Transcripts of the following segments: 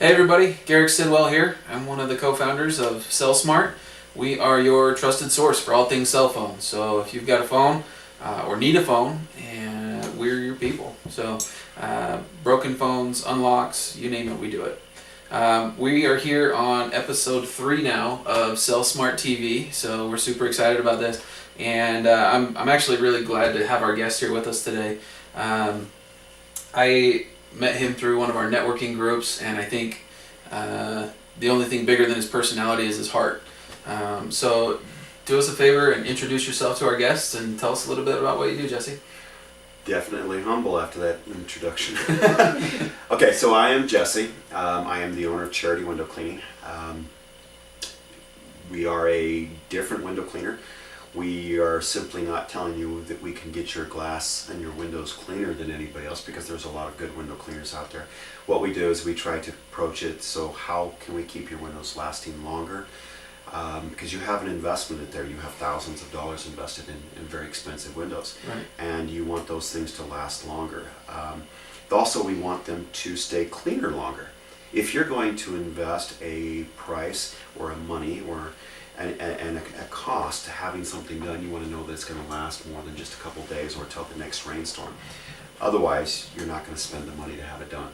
Hey everybody, Garrick Sidwell here. I'm one of the co-founders of CellSmart. We are your trusted source for all things cell phones. So if you've got a phone or need a phone, and we're your people. So broken phones, unlocks, you name it, we do it. We are here on episode 3 now of CellSmart TV, so we're super excited about this. And I'm actually really glad to have our guest here with us today. I met him through one of our networking groups, and I think the only thing bigger than his personality is his heart. So do us a favor and introduce yourself to our guests and tell us a little bit about what you do, Jesse. Definitely humble after that introduction. Okay, so I am Jesse. I am the owner of Charity Window Cleaning. We are a different window cleaner. We are simply not telling you that we can get your glass and your windows cleaner than anybody else, because there's a lot of good window cleaners out there. What we do is we try to approach it, so how can we keep your windows lasting longer? Because you have an investment in there. You have thousands of dollars invested in very expensive windows, Right. and you want those things to last longer. Also, we want them to stay cleaner longer. If you're going to invest a price or a money or and a cost to having something done, you want to know that it's going to last more than just a couple days or till the next rainstorm. Otherwise, you're not going to spend the money to have it done.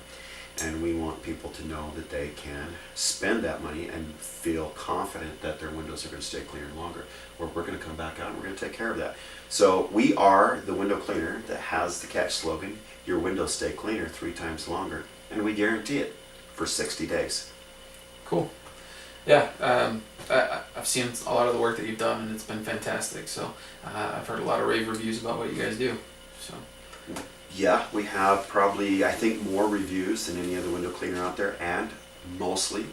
And we want people to know that they can spend that money and feel confident that their windows are going to stay cleaner longer. Or we're going to come back out and we're going to take care of that. So we are the window cleaner that has the catch slogan, your windows stay cleaner 3 times longer, and we guarantee it for 60 days. Cool. Yeah, I've seen a lot of the work that you've done, and it's been fantastic. So I've heard a lot of rave reviews about what you guys do. So Yeah, we have probably, I think, more reviews than any other window cleaner out there, and mostly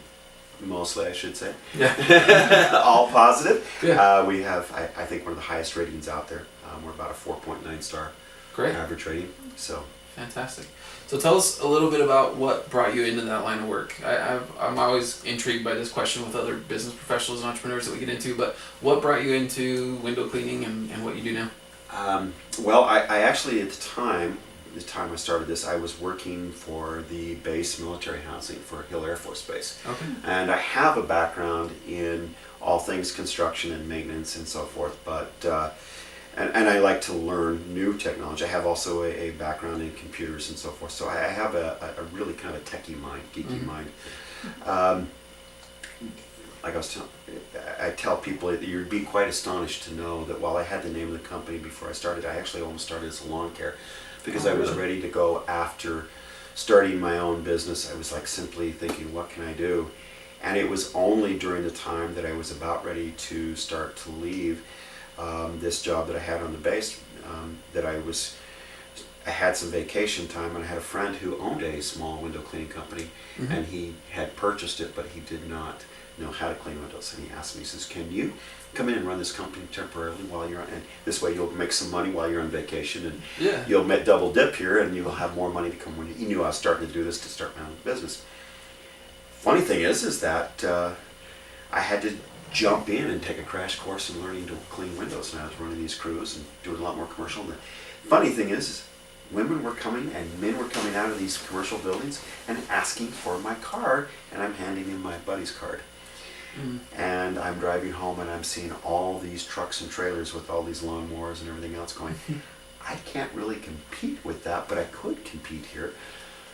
I should say, yeah, all positive. Yeah. We have, I think, one of the highest ratings out there. We're about a 4.9 star Great, average rating. So fantastic. So tell us a little bit about what brought you into that line of work. I'm always intrigued by this question with other business professionals and entrepreneurs that we get into, but what brought you into window cleaning and what you do now? Well, I actually, at the time I started this, I was working for the base military housing for Hill Air Force Base. Okay. And I have a background in all things construction and maintenance and so forth, but and I like to learn new technology. I have also a background in computers and so forth, so I have a really kind of a techie mind, geeky mind. Like I tell people, you'd be quite astonished to know that while I had the name of the company before I started, I actually almost started as a lawn care, because I was ready to go after starting my own business. I was like simply thinking, what can I do? And it was only during the time that I was about ready to start to leave this job that I had on the base, that I had some vacation time, and I had a friend who owned a small window cleaning company, and he had purchased it, but he did not know how to clean windows. And he asked me, he says, can you come in and run this company temporarily while you're on, and this way you'll make some money while you're on vacation, and Yeah. you'll double dip here, and you'll have more money to come when he knew I was starting to do this to start my own business. Funny thing is that I had to jump in and take a crash course in learning to clean windows, and I was running these crews and doing a lot more commercial. And the funny thing is women were coming and men were coming out of these commercial buildings and asking for my card, and I'm handing in my buddy's card. And I'm driving home and I'm seeing all these trucks and trailers with all these lawnmowers and everything else going, I can't really compete with that, but I could compete here.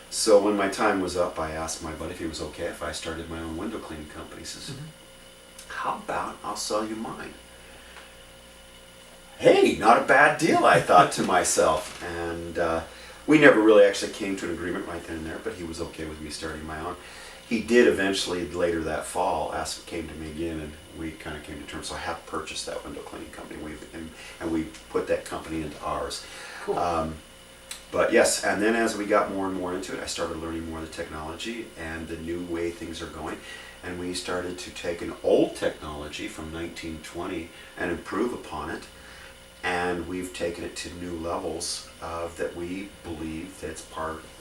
So when my time was up, I asked my buddy if he was okay if I started my own window cleaning company. He says, how about I'll sell you mine? Hey, not a bad deal, I thought to myself. And we never really actually came to an agreement right then and there, but he was okay with me starting my own. He did eventually, later that fall, came to me again, and we kind of came to terms. So I have purchased that window cleaning company, and we put that company into ours. Cool. But yes, and then as we got more and more into it, I started learning more of the technology and the new way things are going. And we started to take an old technology from 1920 and improve upon it. And we've taken it to new levels that we believe that it's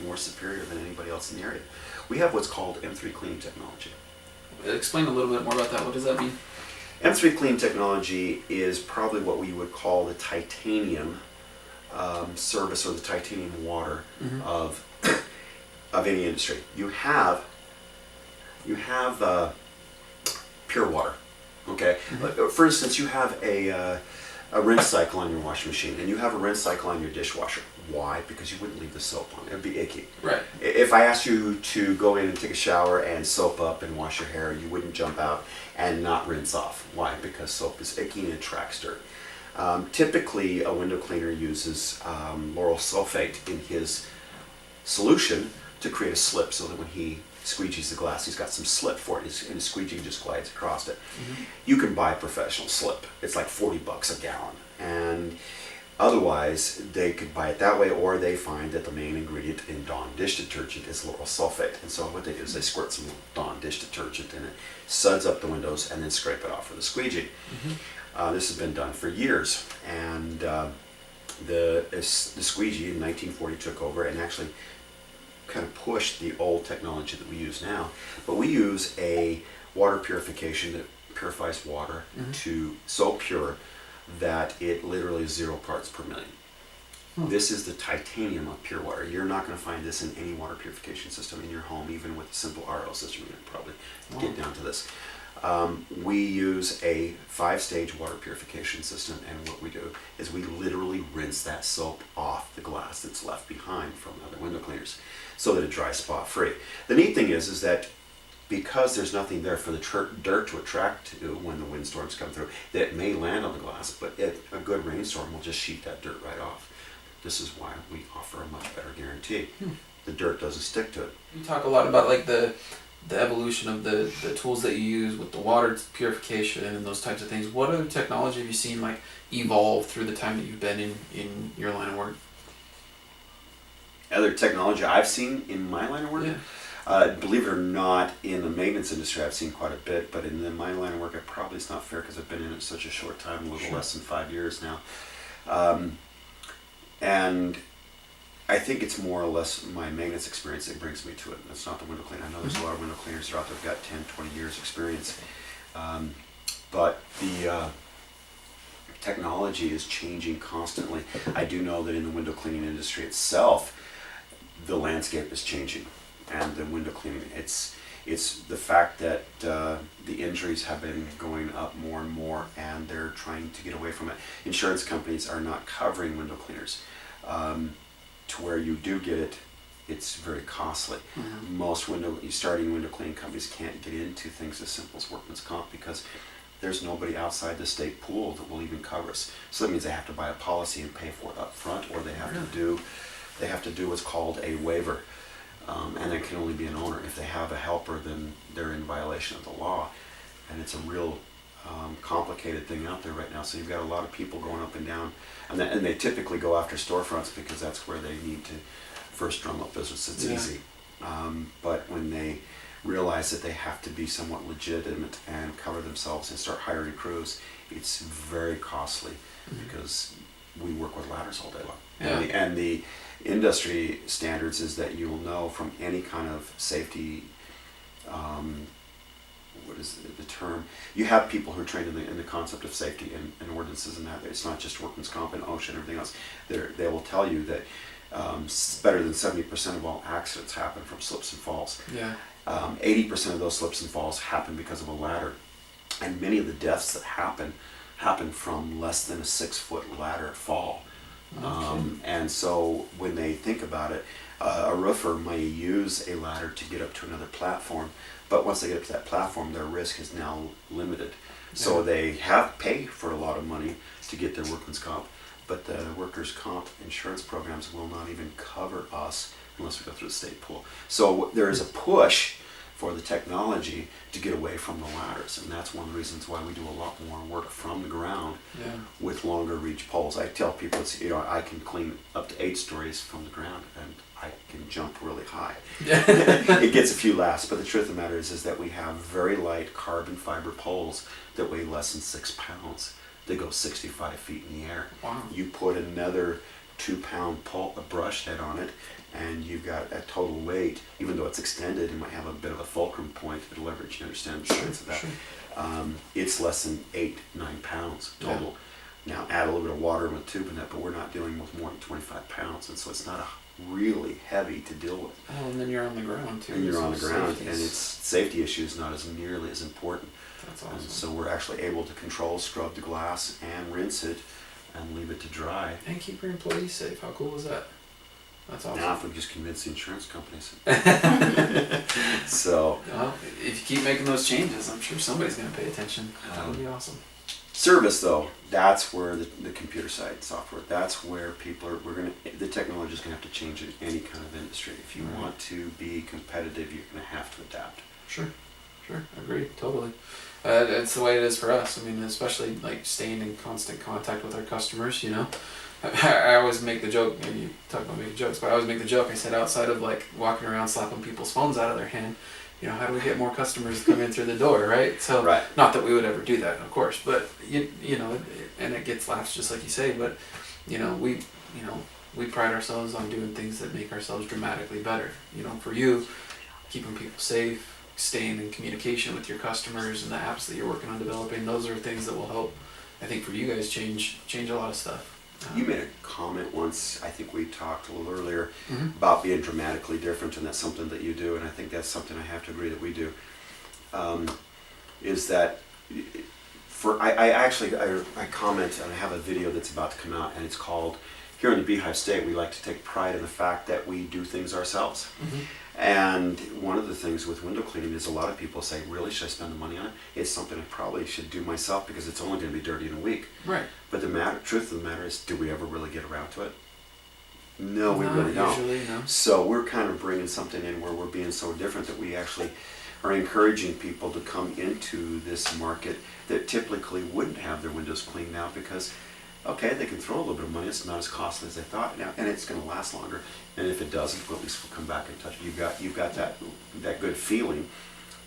more superior than anybody else in the area. We have what's called M3 cleaning technology. Explain a little bit more about that. What does that mean? M3 clean technology is probably what we would call the titanium service, or the titanium water of any industry. You have you have pure water. Okay, for instance, you have a rinse cycle on your washing machine, and you have a rinse cycle on your dishwasher. Why? Because you wouldn't leave the soap on. It would be icky. Right. If I asked you to go in and take a shower and soap up and wash your hair, you wouldn't jump out and not rinse off. Why? Because soap is icky and it attracts dirt. Typically, a window cleaner uses lauryl sulfate in his solution to create a slip, so that when he squeegees the glass, he's got some slip for it, and his squeegee just glides across it. You can buy a professional slip. It's like $40 a gallon, and otherwise they could buy it that way, or they find that the main ingredient in Dawn dish detergent is lauryl sulfate, and so what they do is they squirt some Dawn dish detergent in it, suds up the windows, and then scrape it off with a squeegee. This has been done for years, and the squeegee in 1940 took over and actually kind of pushed the old technology that we use now. But we use a water purification that purifies water to so pure that it literally is 0 parts per million. This is the titanium of pure water. You're not going to find this in any water purification system in your home, even with a simple RO system. You're going to probably get down to this. We use a 5-stage water purification system, and what we do is we literally rinse that soap off the glass that's left behind from other window cleaners, so that it dries spot free. The neat thing is that because there's nothing there for the dirt to attract to when the windstorms come through, that may land on the glass, but a good rainstorm will just sheet that dirt right off. This is why we offer a much better guarantee. The dirt doesn't stick to it. You talk a lot about like the evolution of the tools that you use with the water purification and those types of things. What other technology have you seen like evolve through the time that you've been in your line of work? Other technology I've seen in my line of work? Believe it or not, in the maintenance industry I've seen quite a bit, but in my line of work it probably is not fair because I've been in it such a short time, a little less than 5 years now. And I think it's more or less my maintenance experience that brings me to it. It's not the window cleaner. I know there's a lot of window cleaners that are out there who've got 10, 20 years experience. But the technology is changing constantly. I do know that in the window cleaning industry itself, the landscape is changing. And the window cleaning, it's the fact that the injuries have been going up more and more, and they're trying to get away from it. Insurance companies are not covering window cleaners. To where you do get it, it's very costly. Most starting window cleaning companies can't get into things as simple as workman's comp because there's nobody outside the state pool that will even cover us. So that means they have to buy a policy and pay for it up front, or they have to do what's called a waiver. And that can only be an owner. If they have a helper, then they're in violation of the law. And it's a real complicated thing out there right now. So you've got a lot of people going up and down, and they typically go after storefronts because that's where they need to first drum up business. It's easy. But when they realize that they have to be somewhat legitimate and cover themselves and start hiring crews, it's very costly because we work with ladders all day long. And the industry standards is that you'll know from any kind of safety, what is the term? You have people who are trained in the concept of safety and ordinances and that. It's not just workman's comp and OSHA and everything else. They will tell you that better than 70% of all accidents happen from slips and falls. 80% of those slips and falls happen because of a ladder. And many of the deaths that happen from less than a 6-foot ladder fall. And so when they think about it, a roofer may use a ladder to get up to another platform, but once they get up to that platform, their risk is now limited. So they have pay for a lot of money to get their workman's comp, but the workers' comp insurance programs will not even cover us unless we go through the state pool. So there is a push for the technology to get away from the ladders, and that's one of the reasons why we do a lot more work from the ground with longer reach poles. I tell people, I can clean up to 8 stories from the ground, and I can jump really high. It gets a few laughs, but the truth of the matter is that we have very light carbon fiber poles that weigh less than 6 pounds. They go 65 feet in the air. Wow. You put another 2-pound brush head on it, and you've got a total weight. Even though it's extended, it might have a bit of a fulcrum point to leverage. You understand the sense of that? It's less than 8-9 pounds total. Now add a little bit of water in the tube in that, but we're not dealing with more than 25 pounds, and so it's not a really heavy to deal with. Oh, and then you're on the ground too. And you're on the ground, safety's- and it's safety issues not as nearly as important. That's And awesome. so we're actually able to control, scrub the glass, and rinse it, and leave it to dry. And keep your employees safe. How cool is that? That's awesome. Now, if we just convince the insurance companies. So, Well, if you keep making those changes, I'm sure somebody's going to pay attention. That would be awesome. service though, that's where the computer side software, that's where people are, the technology is going to have to change in any kind of industry. If you want to be competitive, you're going to have to adapt. Sure, agreed, totally. It's the way it is for us. I mean, especially like staying in constant contact with our customers, you know. I always make the joke, maybe you talk about making jokes, but I always make the joke, I said outside of like walking around slapping people's phones out of their hand, you know, how do we get more customers to come in through the door, right? So, not that we would ever do that, of course, but you know, and it gets laughs just like you say, but you know, we pride ourselves on doing things that make ourselves dramatically better. You know, for you, keeping people safe, staying in communication with your customers and the apps that you're working on developing, those are things that will help, I think, for you guys change a lot of stuff. You made a comment once, I think we talked a little earlier, about being dramatically different, and that's something that you do, and I think that's something I have to agree that we do. Is that, I comment, and I have a video that's about to come out, and it's called, here in the Beehive State, we like to take pride in the fact that we do things ourselves. And one of the things with window cleaning is a lot of people say, really, should I spend the money on it? It's something I probably should do myself because it's only going to be dirty in a week. Right. But the truth of the matter is, do we ever really get around to it? No, we really don't. Usually, no. So we're kind of bringing something in where we're being so different that we actually are encouraging people to come into this market that typically wouldn't have their windows cleaned now because, okay, they can throw a little bit of money. It's not as costly as they thought now, and it's going to last longer. And if it doesn't, well, at least we'll come back and touch. You've got that good feeling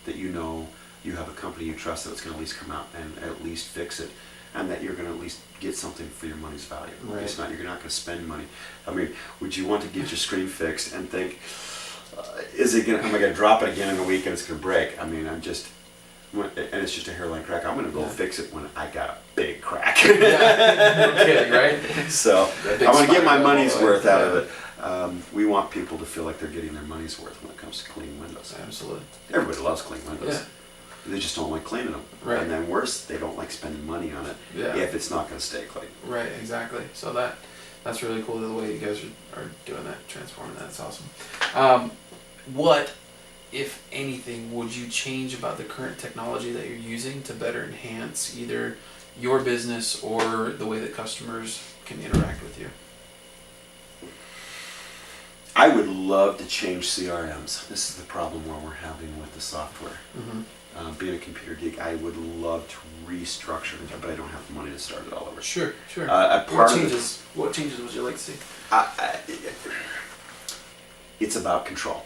that you know you have a company you trust that's going to at least come out and at least fix it, and that you're going to at least get something for your money's value. Right. It's not, you're not going to spend money. I mean, would you want to get your screen fixed and think, am I going to drop it again in a week and it's going to break? I mean, and it's just a hairline crack. I'm going to go fix it when I got a big crack. No kidding, right? So I want to get my money's worth out of it. We want people to feel like they're getting their money's worth when it comes to cleaning windows. Absolutely. Everybody loves clean windows. Yeah. They just don't like cleaning them. Right. And then worse, they don't like spending money on it if it's not going to stay clean. Right, exactly. So that's really cool the way you guys are doing that, transforming that. It's awesome. What, if anything, would you change about the current technology that you're using to better enhance either your business or the way that customers can interact with you? I would love to change CRMs. This is the problem where we're having with the software. Being a computer geek, I would love to restructure it, but I don't have the money to start it all over. Sure. What changes would you like to see? It's about control.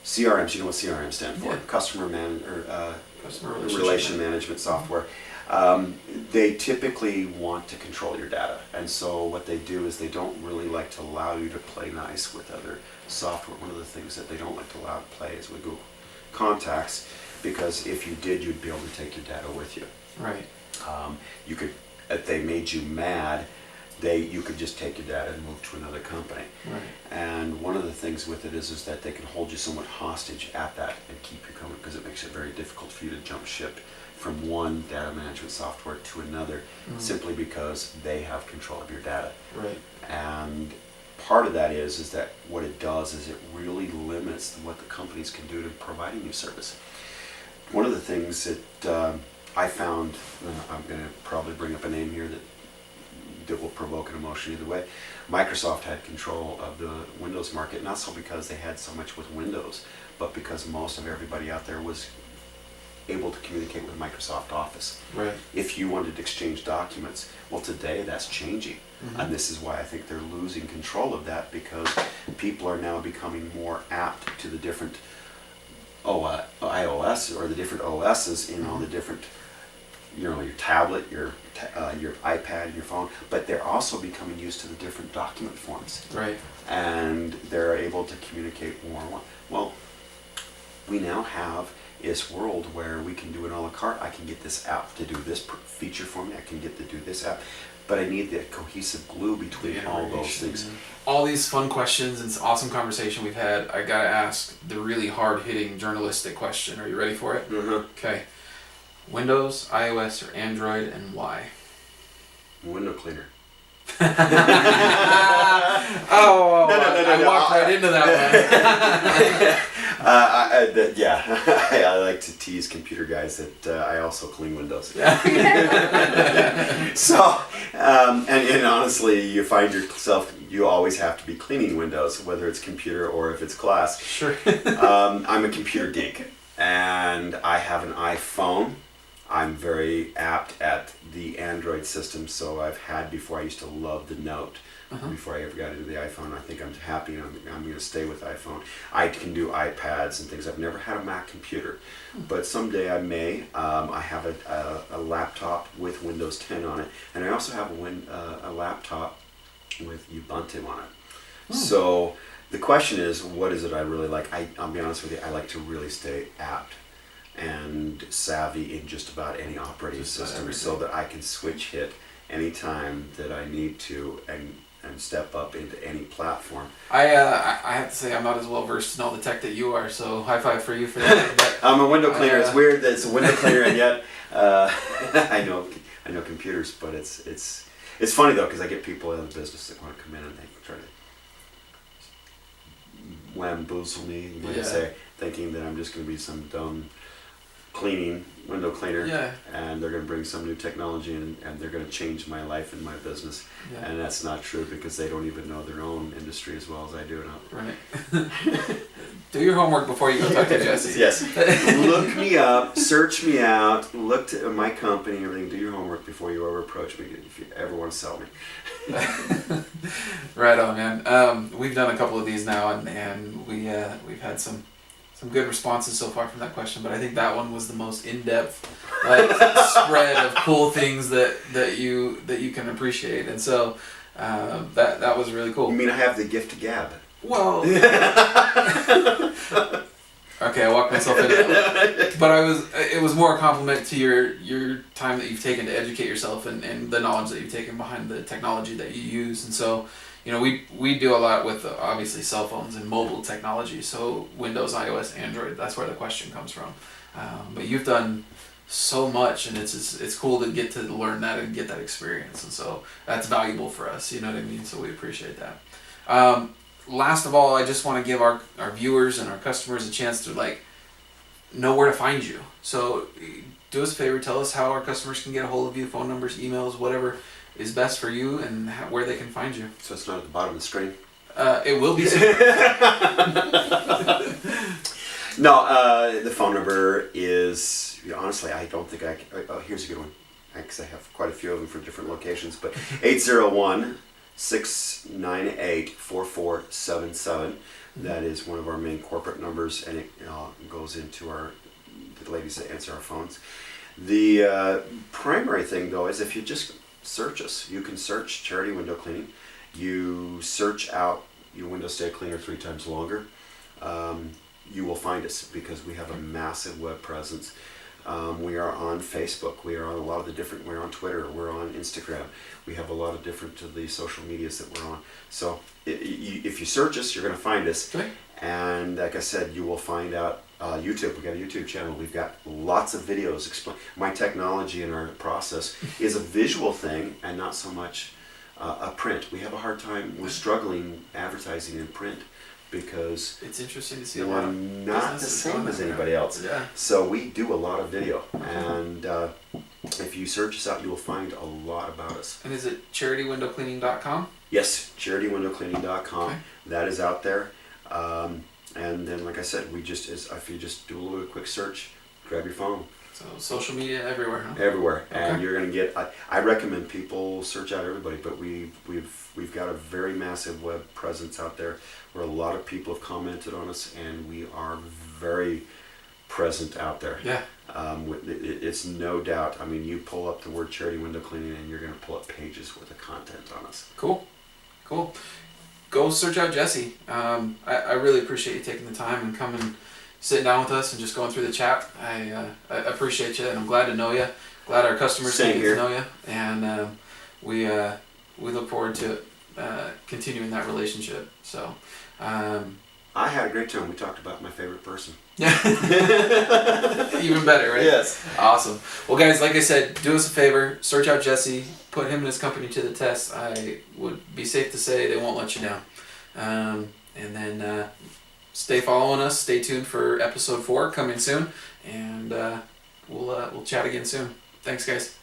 CRMs, you know what CRM stand for? Yeah. Customer Relation management software. They typically want to control your data, and so what they do is they don't really like to allow you to play nice with other software. One of the things that they don't like to allow to play is with Google Contacts, because if you did, you'd be able to take your data with you. Right. You could, if they made you mad, you could just take your data and move to another company. Right. And one of the things with it is that they can hold you somewhat hostage at that and keep you coming, because it makes it very difficult for you to jump ship from one data management software to another, simply because they have control of your data. Right. And part of that is that what it does is it really limits what the companies can do to providing you service. One of the things that I found, I'm going to probably bring up a name here that will provoke an emotion either way. Microsoft had control of the Windows market, not so because they had so much with Windows, but because most of everybody out there was able to communicate with Microsoft Office. Right. If you wanted to exchange documents, well, today that's changing. And this is why I think they're losing control of that, because people are now becoming more apt to the different iOS or the different OSs in all the different, your tablet, your iPad, your phone, but they're also becoming used to the different document forms. Right. And they're able to communicate more. Well, we now have this world where we can do it a la carte. I can get this app to do this feature for me. I can get to do this app. But I need the cohesive glue between all those things. All these fun questions and it's awesome conversation we've had. I gotta ask the really hard-hitting journalistic question. Are you ready for it? Mm-hmm. Okay. Windows, iOS, or Android, and why? Window cleaner. Oh, I walked right into that one. I like to tease computer guys that I also clean windows. So, and honestly, you find yourself, you always have to be cleaning windows, whether it's computer or if it's glass. Sure. I'm a computer geek, and I have an iPhone. I'm very apt at the Android system, so I've had before. I used to love the Note. Before I ever got into the iPhone. I think I'm happy and I'm going to stay with iPhone. I can do iPads and things. I've never had a Mac computer, but someday I may. I have a laptop with Windows 10 on it, and I also have a laptop with Ubuntu on it. So the question is, what is it I really like? I'll be honest with you, I like to really stay apt and savvy in just about any operating system so that I can switch hit anytime that I need to and step up into any platform. I have to say I'm not as well versed in all the tech that you are, so high five for you for that. But, I'm a window cleaner. It's weird that it's a window cleaner, and yet I know computers. But it's funny though, because I get people in the business that want to come in and they try to wamboozle me, you might say, thinking that I'm just going to be some dumb window cleaner, and they're going to bring some new technology in, and they're going to change my life and my business, and that's not true because they don't even know their own industry as well as I do. Right. Do your homework before you go talk to Jesse. Yes. Look me up, search me out, look at my company and everything. Do your homework before you ever approach me if you ever want to sell me. Right on, man. We've done a couple of these now, and we've had some good responses so far from that question, but I think that one was the most in-depth spread of cool things that you can appreciate, and so that was really cool. You mean I have the gift of gab? Well, okay, I walked myself into that one. But it was more a compliment to your time that you've taken to educate yourself and the knowledge that you've taken behind the technology that you use, and so. You know, we do a lot with obviously cell phones and mobile technology, so Windows, iOS, Android, that's where the question comes from. But you've done so much, and it's cool to get to learn that and get that experience, and so that's valuable for us, you know what I mean? So we appreciate that. Last of all, I just want to give our viewers and our customers a chance to know where to find you. So do us a favor, tell us how our customers can get a hold of you, phone numbers, emails, whatever is best for you and where they can find you. So it's not at the bottom of the screen? It will be soon. No, the phone number is, honestly, I don't think here's a good one, because I have quite a few of them for different locations, but 801-698-4477. That is one of our main corporate numbers, and it goes into the ladies that answer our phones. The primary thing, though, is if you just search us. You can search Charity Window Cleaning. You search out your window stay cleaner 3 times longer. You will find us because we have a massive web presence. We are on Facebook. We are on a lot of the different. We're on Twitter. We're on Instagram. We have a lot of different of the social medias that we're on. So if you search us, you're going to find us. Okay. And like I said, you will find out YouTube. We've got a YouTube channel. We've got lots of videos explain. My technology and our process is a visual thing and not so much a print. We have a hard time. We're struggling advertising in print because it's interesting to see a lot of not the same as anybody else. Yeah. So we do a lot of video, and if you search us out, you will find a lot about us. And is it CharityWindowCleaning.com? Yes, CharityWindowCleaning.com. Okay. That is out there. And then, like I said, if you just do a little quick search, grab your phone. So social media everywhere, huh? Everywhere, Okay. and you're going to get. I recommend people search out everybody, but we've got a very massive web presence out there where a lot of people have commented on us, and we are very present out there. Yeah. It's no doubt. I mean, you pull up the word Charity Window Cleaning, and you're going to pull up pages worth of content on us. Cool. Go search out Jesse. I really appreciate you taking the time and coming sitting down with us and just going through the chat. I appreciate you, and I'm glad to know you. Glad our customers Same get here. to know you, and we look forward to continuing that relationship. So. I had a great time. We talked about my favorite person. Yeah. Even better, right? Yes. Awesome. Well, guys, like I said, do us a favor. Search out Jesse. Put him and his company to the test. I would be safe to say they won't let you down. And then stay following us. Stay tuned for episode 4 coming soon. And we'll chat again soon. Thanks, guys.